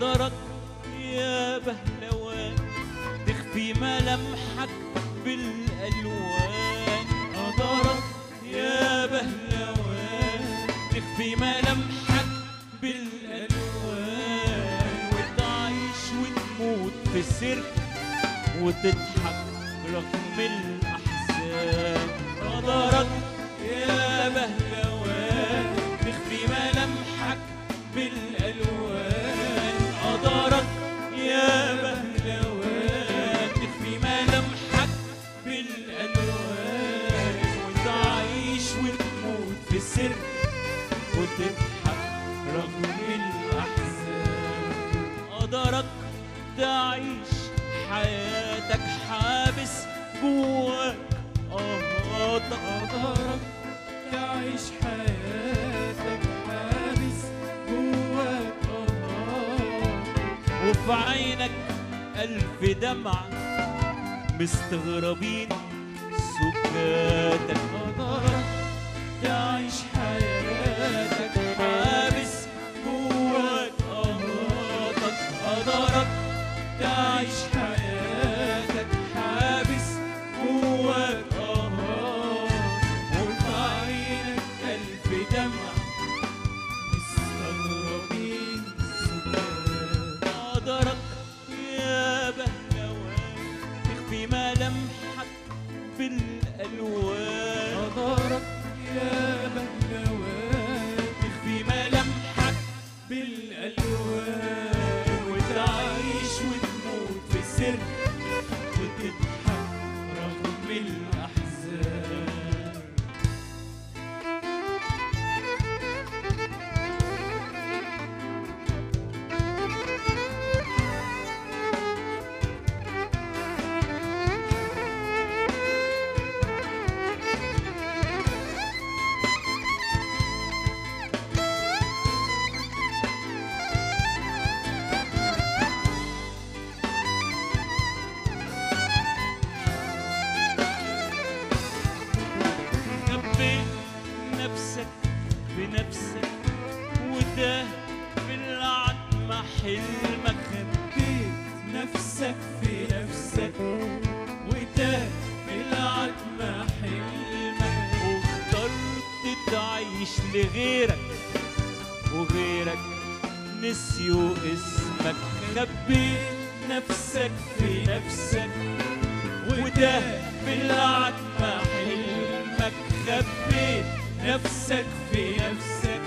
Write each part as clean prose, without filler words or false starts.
قدرك يا بهلوان تخفي ملامحك بالألوان. قدرك يا بهلوان تخفي ملامحك بالألوان، وتعيش وتموت في السر وتضحك رغم الأحزان. قدرك يا بهلوان تخفي ملامحك بالألوان. قدرك يا بهلوان تخفي ملامحك بالألوان، وتعيش وتموت في السر وتضحك رغم الأحزان. قدرك تعيش حياتك حابس جواك قهاتك. قدرك تعيش حياتك حابس جواك قهاتك، وفي عينك ألف دمعة مستغربين سكاتك. قدرك تعيش حياتك حابس جواك قهاتك. قدرك تعيش حياتك حابس جواك قهاتك، وفي عينك ألف دمعة مستغربين سكاتك. قدرك يا بهلوان تخفي ملامحك بالألوان. قدرك يا بهلوان تخفي ملامحك بالألوان، وتعيش وتموت في السر وتضحك رغم الأحزان. خبيت نفسك بنفسك وده في العتمة حلمك. خبيت نفسك في نفسك وتاه في العتمة حلمك، واخترت تعيش لغيرك وغيرك نسيوا اسمك. خبيت نفسك في نفسك وده في العتمة حلمك. خبيت نفسك في نفسك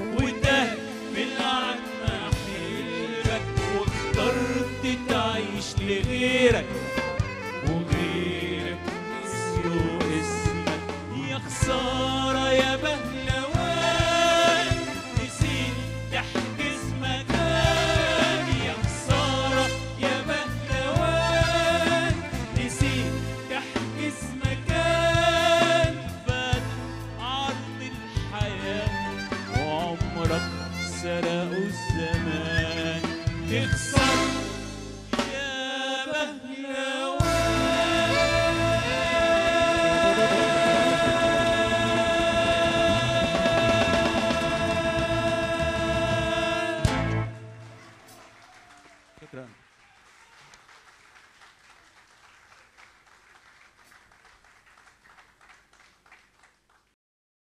وده في العتمة حلمك، واخترت تعيش لغيرك وغيرك نسيوا اسمك. يا خسارة يا بهلوان نسيت تحجز مكان. يا خسارة يا بهلوان نسيت تحجز مكان. فات عرض الحياة وعمرك سرقوا الزمان. تخسر